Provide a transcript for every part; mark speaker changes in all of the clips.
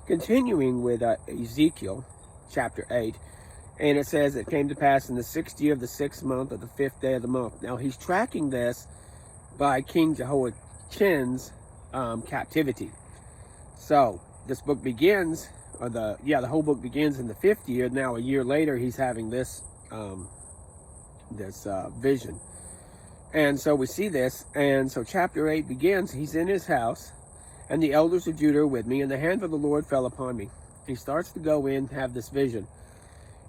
Speaker 1: continuing with Ezekiel chapter 8. And it says, it came to pass in the 6th year of the 6th month of the 5th day of the month. Now he's tracking this by King Jehoiachin's captivity. So this book begins, or the whole book begins in the 5th year. Now a year later, he's having this vision. And so we see this, and so chapter 8 begins. He's in his house, and the elders of Judah are with me, and the hand of the Lord fell upon me. He starts to go in, have this vision.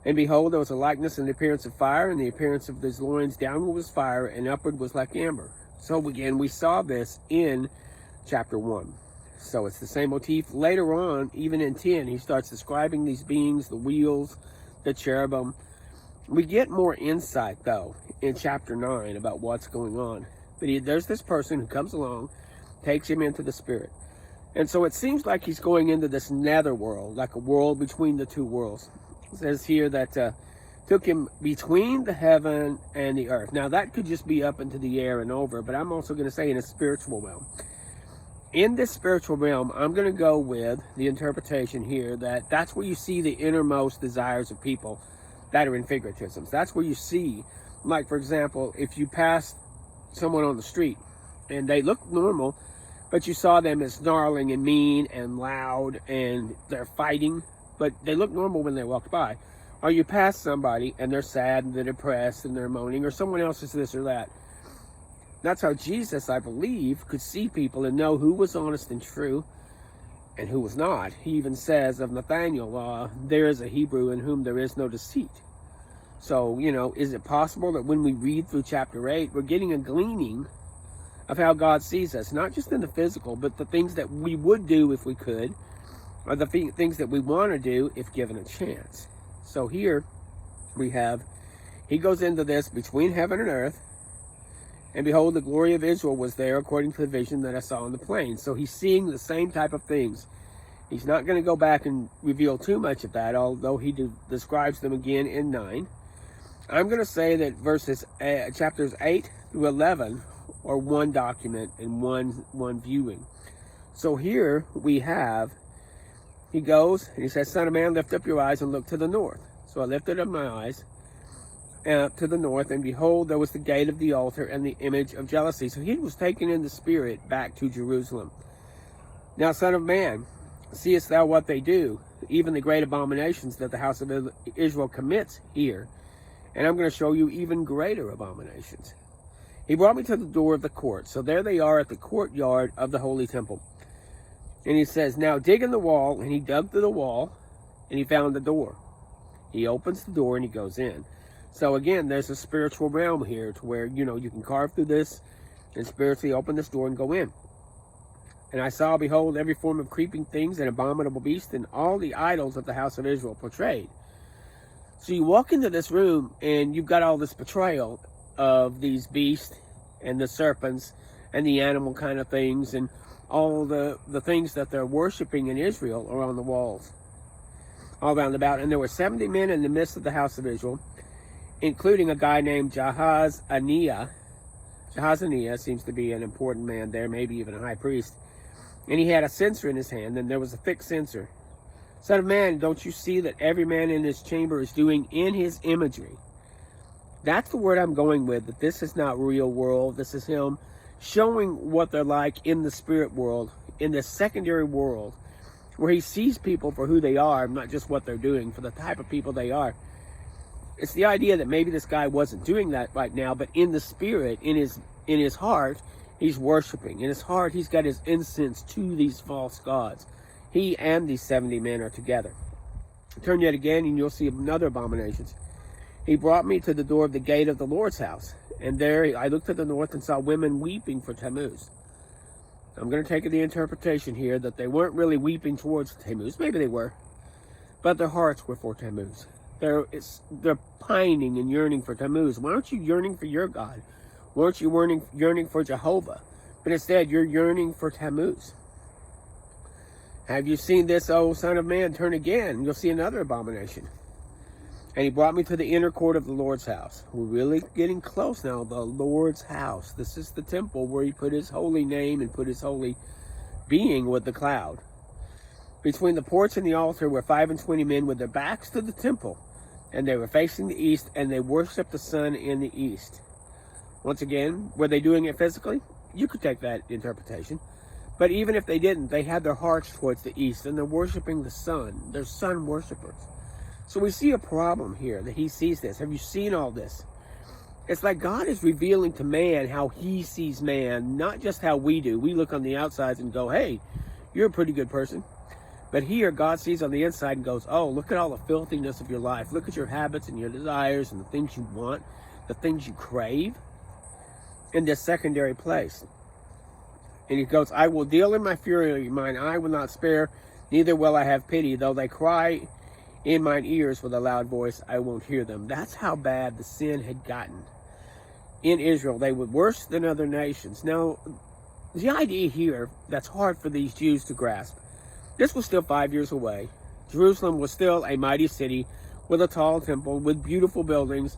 Speaker 1: And behold, there was a likeness in the appearance of fire, and the appearance of his loins downward was fire, and upward was like amber. So again, we saw this in chapter 1. So it's the same motif. Later on, even in 10, he starts describing these beings, the wheels, the cherubim. We get more insight, though, in chapter 9 about what's going on. But there's this person who comes along, takes him into the spirit. And so it seems like he's going into this nether world, like a world between the two worlds. It says here that took him between the heaven and the earth. Now that could just be up into the air and over, but I'm also going to say in a spiritual realm. In this spiritual realm, I'm going to go with the interpretation here that that's where you see the innermost desires of people that are in figuratisms. That's where you see, like for example, if you pass someone on the street and they look normal, but you saw them as snarling and mean and loud and they're fighting, but they look normal when they walk by. Or you pass somebody and they're sad and they're depressed and they're moaning, or someone else is this or that. That's how Jesus, I believe, could see people and know who was honest and true and who was not. He even says of Nathaniel, there is a Hebrew in whom there is no deceit. So, is it possible that when we read through chapter 8, we're getting a gleaning of how God sees us, not just in the physical, but the things that we would do if we could, or the things that we want to do if given a chance. So here we have, he goes into this between heaven and earth, and behold, the glory of Israel was there according to the vision that I saw on the plain. So he's seeing the same type of things. He's not going to go back and reveal too much of that, although he describes them again in 9. I'm going to say that chapters 8 through 11 are one document and one viewing. So here we have, he goes and he says, Son of man, lift up your eyes and look to the north. So I lifted up my eyes to the north, and behold, there was the gate of the altar and the image of jealousy. So he was taken in the spirit back to Jerusalem. Now, son of man, seest thou what they do, even the great abominations that the house of Israel commits here? And I'm going to show you even greater abominations. He brought me to the door of the court. So there they are at the courtyard of the holy temple. And he says, now dig in the wall. And he dug through the wall, and he found the door. He opens the door and he goes in. So again, there's a spiritual realm here to where, you can carve through this and spiritually open this door and go in. And I saw, behold, every form of creeping things and abominable beasts and all the idols of the house of Israel portrayed. So you walk into this room and you've got all this portrayal of these beasts and the serpents and the animal kind of things, and all the things that they're worshiping in Israel are on the walls all round about. And there were 70 men in the midst of the house of Israel, including a guy named Jahaziah. Jahaziah seems to be an important man there, maybe even a high priest. And he had a censer in his hand, and there was a thick censer. Son of man, don't you see that every man in this chamber is doing in his imagery? That's the word I'm going with, that this is not real world. This is him showing what they're like in the spirit world, in the secondary world, where he sees people for who they are, not just what they're doing, for the type of people they are. It's the idea that maybe this guy wasn't doing that right now, but in the spirit, in his heart, he's worshiping. In his heart, he's got his incense to these false gods. He and these 70 men are together. Turn yet again, and you'll see another abominations. He brought me to the door of the gate of the Lord's house, and there I looked to the north and saw women weeping for Tammuz. I'm going to take the interpretation here that they weren't really weeping towards Tammuz. Maybe they were, but their hearts were for Tammuz. They're pining and yearning for Tammuz. Why aren't you yearning for your God? Why aren't you yearning for Jehovah? But instead, you're yearning for Tammuz. Have you seen this, O son of man? Turn again, you'll see another abomination. And he brought me to the inner court of the Lord's house. We're really getting close now. The Lord's house. This is the temple where he put his holy name and put his holy being with the cloud. Between the porch and the altar were 25 men with their backs to the temple, and they were facing the east, and they worshiped the sun in the east. Once again, were they doing it physically? You could take that interpretation. But even if they didn't, they had their hearts towards the east, and they're worshiping the sun. They're sun worshipers. So we see a problem here, that he sees this. Have you seen all this? It's like God is revealing to man how he sees man, not just how we do. We look on the outside and go, hey, you're a pretty good person. But here, God sees on the inside and goes, oh, look at all the filthiness of your life. Look at your habits and your desires and the things you want, the things you crave in this secondary place. And he goes, I will deal in my fury, mine eye will not spare, neither will I have pity. Though they cry in mine ears with a loud voice, I won't hear them. That's how bad the sin had gotten in Israel. They were worse than other nations. Now, the idea here that's hard for these Jews to grasp. This was still 5 years away. Jerusalem was still a mighty city with a tall temple, with beautiful buildings,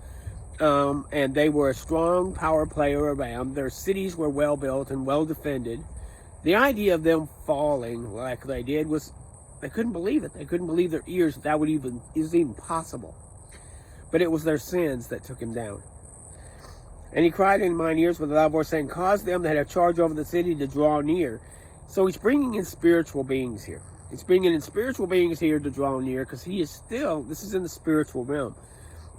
Speaker 1: and they were a strong power player around. Their cities were well built and well defended. The idea of them falling like they did was, they couldn't believe it. They couldn't believe their ears that is even possible. But it was their sins that took him down. And he cried in mine ears with a loud voice, saying, cause them that have charge over the city to draw near. So he's bringing in spiritual beings here. He's bringing in spiritual beings here to draw near, because he is still, this is in the spiritual realm.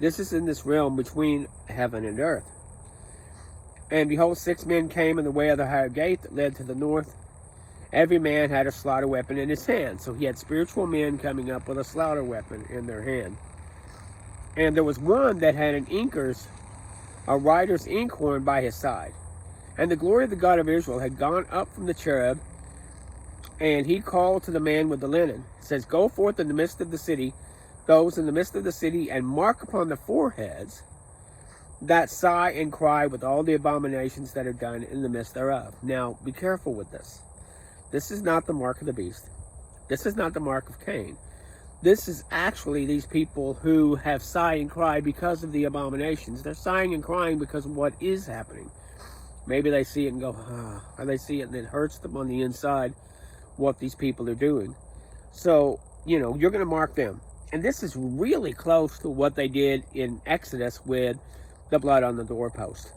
Speaker 1: This is in this realm between heaven and earth. And behold, 6 men came in the way of the higher gate that led to the north. Every man had a slaughter weapon in his hand. So he had spiritual men coming up with a slaughter weapon in their hand. And there was one that had a rider's inkhorn by his side. And the glory of the God of Israel had gone up from the cherub. And he called to the man with the linen. It says, go forth in the midst of the city, those in the midst of the city, and mark upon the foreheads that sigh and cry with all the abominations that are done in the midst thereof. Now, be careful with this. This is not the mark of the beast. This is not the mark of Cain. This is actually these people who have sighed and cried because of the abominations. They're sighing and crying because of what is happening. Maybe they see it and go, or they see it and it hurts them on the inside, what these people are doing. So, you're going to mark them. And this is really close to what they did in Exodus with the blood on the doorpost.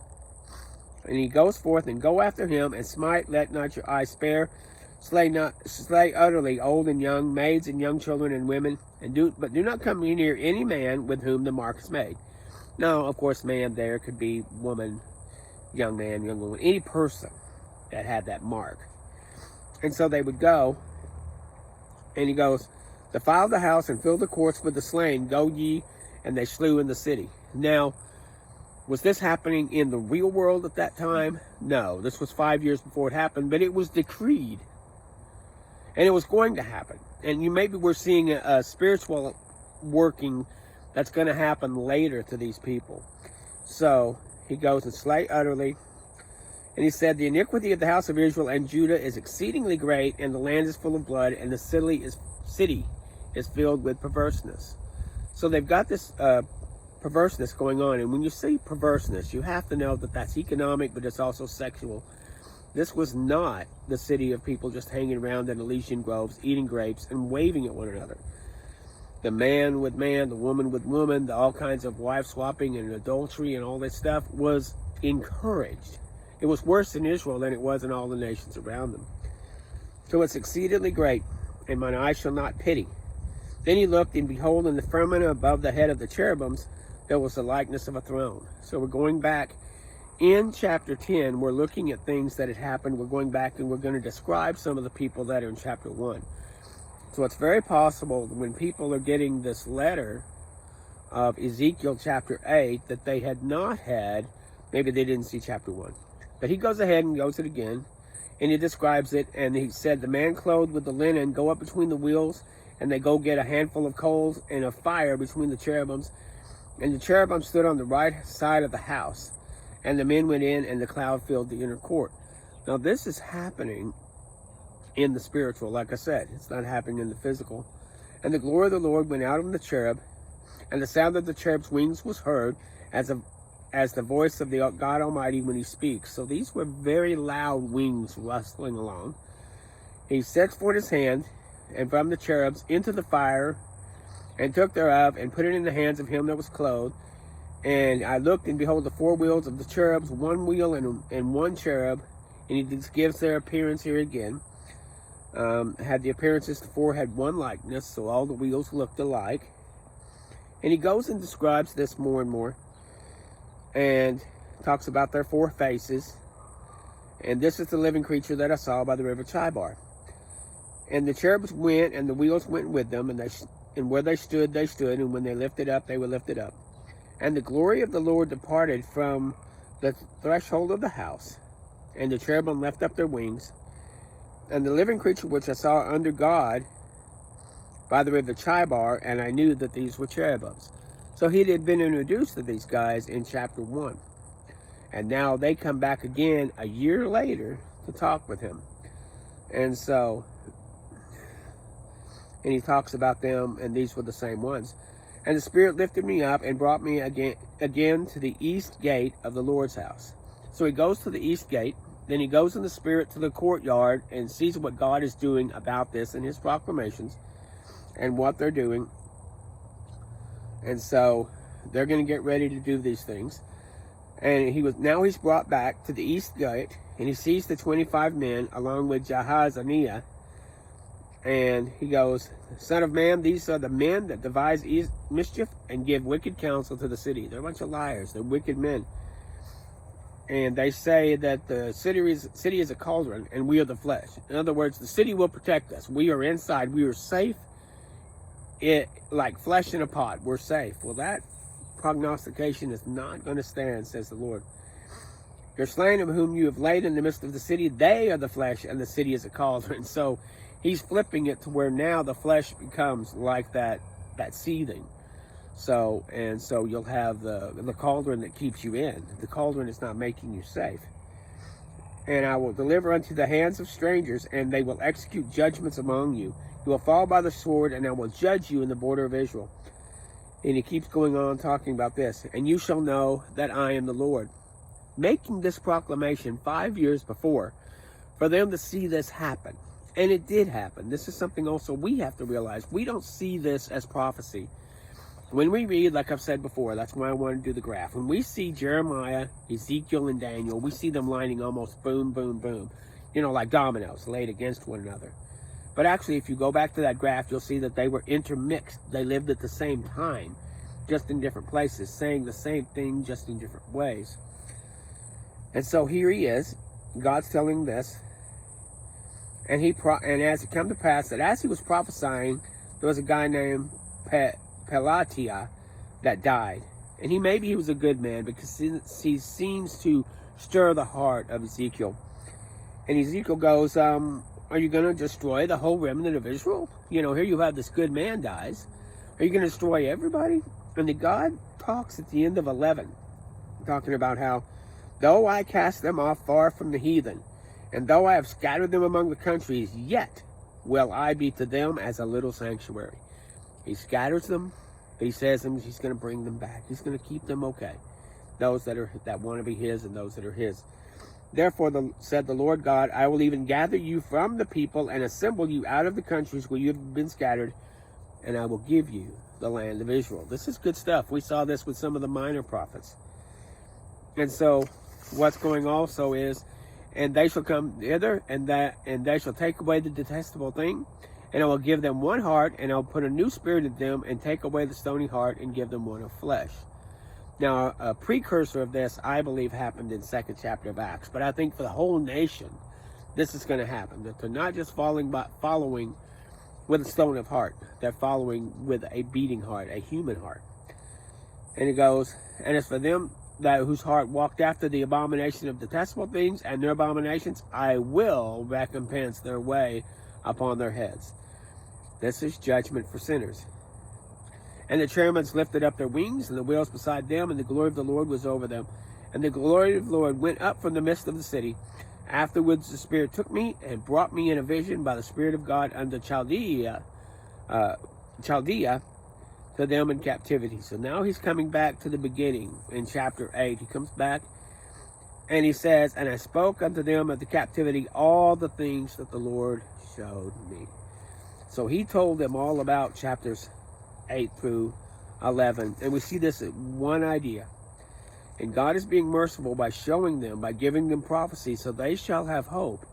Speaker 1: And he goes forth and go after him and smite, let not your eye spare. Slay utterly old and young, maids and young children and women, but do not come near any man with whom the mark is made. Now, of course, man there could be woman, young man, young woman, any person that had that mark. And so they would go, and he goes, defile the house and fill the courts with the slain, go ye, and they slew in the city. Now, was this happening in the real world at that time? No, this was 5 years before it happened, but it was decreed. And it was going to happen. And maybe we're seeing a spiritual working that's going to happen later to these people. So he goes and slay utterly. And he said, the iniquity of the house of Israel and Judah is exceedingly great, and the land is full of blood, and the city is filled with perverseness. So they've got this perverseness going on. And when you say perverseness, you have to know that that's economic, but it's also sexual. This was not the city of people just hanging around in Elysian groves, eating grapes and waving at one another. The man with man, the woman with woman, all kinds of wife swapping and adultery and all this stuff was encouraged. It was worse in Israel than it was in all the nations around them. So it's exceedingly great, and mine eye shall not pity. Then he looked, and behold, in the firmament above the head of the cherubims, there was the likeness of a throne. So we're going back. In chapter 10, we're looking at things that had happened. We're going back and we're going to describe some of the people that are in chapter 1. So it's very possible that when people are getting this letter of Ezekiel chapter 8 that they had not had, maybe they didn't see chapter 1. But he goes ahead and goes it again, and he describes it, and he said, the man clothed with the linen go up between the wheels, and they go get a handful of coals and a fire between the cherubims. And the cherubim stood on the right side of the house. And the men went in, and the cloud filled the inner court. Now, this is happening in the spiritual, like I said. It's not happening in the physical. And the glory of the Lord went out of the cherub, and the sound of the cherub's wings was heard as the voice of the God Almighty when he speaks. So these were very loud wings rustling along. He stretched forth his hand, and from the cherubs into the fire, and took thereof, and put it in the hands of him that was clothed. And I looked, and behold, the four wheels of the cherubs, one wheel and one cherub. And he just gives their appearance here again. Had the appearances, the four had one likeness, so all the wheels looked alike. And he goes and describes this more and more, and talks about their four faces. And this is the living creature that I saw by the river Chibar. And the cherubs went, and the wheels went with them, and where they stood, and when they lifted up, they were lifted up. And the glory of the Lord departed from the threshold of the house, and the cherubim left up their wings. And the living creature which I saw under God by the river Chibar, and I knew that these were cherubims. So he had been introduced to these guys in chapter 1. And now they come back again a year later to talk with him. And so, and he talks about them, and these were the same ones. And the Spirit lifted me up and brought me again to the east gate of the Lord's house. So he goes to the east gate. Then he goes in the Spirit to the courtyard and sees what God is doing about this and his proclamations and what they're doing. And so they're going to get ready to do these things. And he's brought back to the east gate, and he sees the 25 men along with Jahaziah. And he goes, Son of man, these are the men that devise mischief and give wicked counsel to the city. They're a bunch of liars. They're wicked men. And they say that the city is a cauldron, and we are the flesh. In other words, the city will protect us. We are inside. We are safe. Like flesh in a pot. We're safe. Well, that prognostication is not going to stand, says the Lord. You're slain of whom you have laid in the midst of the city. They are the flesh, and the city is a cauldron. So he's flipping it to where now the flesh becomes like that seething. So you'll have the cauldron that keeps you in. The cauldron is not making you safe. And I will deliver unto the hands of strangers, and they will execute judgments among you. You will fall by the sword, and I will judge you in the border of Israel. And he keeps going on talking about this. And you shall know that I am the Lord. Making this proclamation 5 years before, for them to see this happen. And it did happen. This is something also we have to realize. We don't see this as prophecy. When we read, like I've said before, that's why I want to do the graph. When we see Jeremiah, Ezekiel, and Daniel, we see them lining almost boom, boom, boom. You know, like dominoes laid against one another. But actually, if you go back to that graph, you'll see that they were intermixed. They lived at the same time, just in different places, saying the same thing, just in different ways. And so here he is. God's telling this. And as it come to pass that as he was prophesying, there was a guy named Pelatiah that died. And maybe he was a good man, because he seems to stir the heart of Ezekiel. And Ezekiel goes, are you going to destroy the whole remnant of Israel? You know, here you have this good man dies. Are you going to destroy everybody? And the God talks at the end of 11, talking about how, though I cast them off far from the heathen, and though I have scattered them among the countries, yet will I be to them as a little sanctuary. He scatters them, but he says he's going to bring them back. He's going to keep them okay. Those that want to be his and those that are his. Therefore, said the Lord God, I will even gather you from the people and assemble you out of the countries where you have been scattered, and I will give you the land of Israel. This is good stuff. We saw this with some of the minor prophets. And so what's going also is, and they shall come hither, and they shall take away the detestable thing, and I will give them one heart, and I will put a new spirit in them, and take away the stony heart, and give them one of flesh. Now, a precursor of this, I believe, happened in 2nd chapter of Acts. But I think for the whole nation, this is going to happen. That they're not just following with a stone of heart. They're following with a beating heart, a human heart. And it goes, and as for them whose heart walked after the abomination of detestable things and their abominations, I will recompense their way upon their heads. This is judgment for sinners. And the cherubims lifted up their wings, and the wheels beside them, and the glory of the Lord was over them. And the glory of the Lord went up from the midst of the city. Afterwards the Spirit took me, and brought me in a vision by the Spirit of God unto Chaldea, to them in captivity. So now he's coming back to the beginning in chapter 8. He comes back, and he says, and I spoke unto them of the captivity all the things that the Lord showed me. So he told them all about chapters 8 through 11. And we see this one idea. And God is being merciful by showing them, by giving them prophecy, so they shall have hope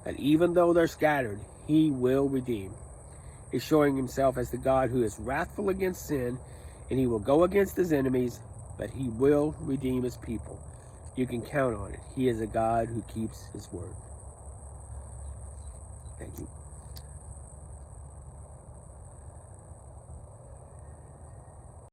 Speaker 1: that even though they're scattered, he will redeem. He's showing himself as the God who is wrathful against sin, and he will go against his enemies, but he will redeem his people. You can count on it. He is a God who keeps his word. Thank you.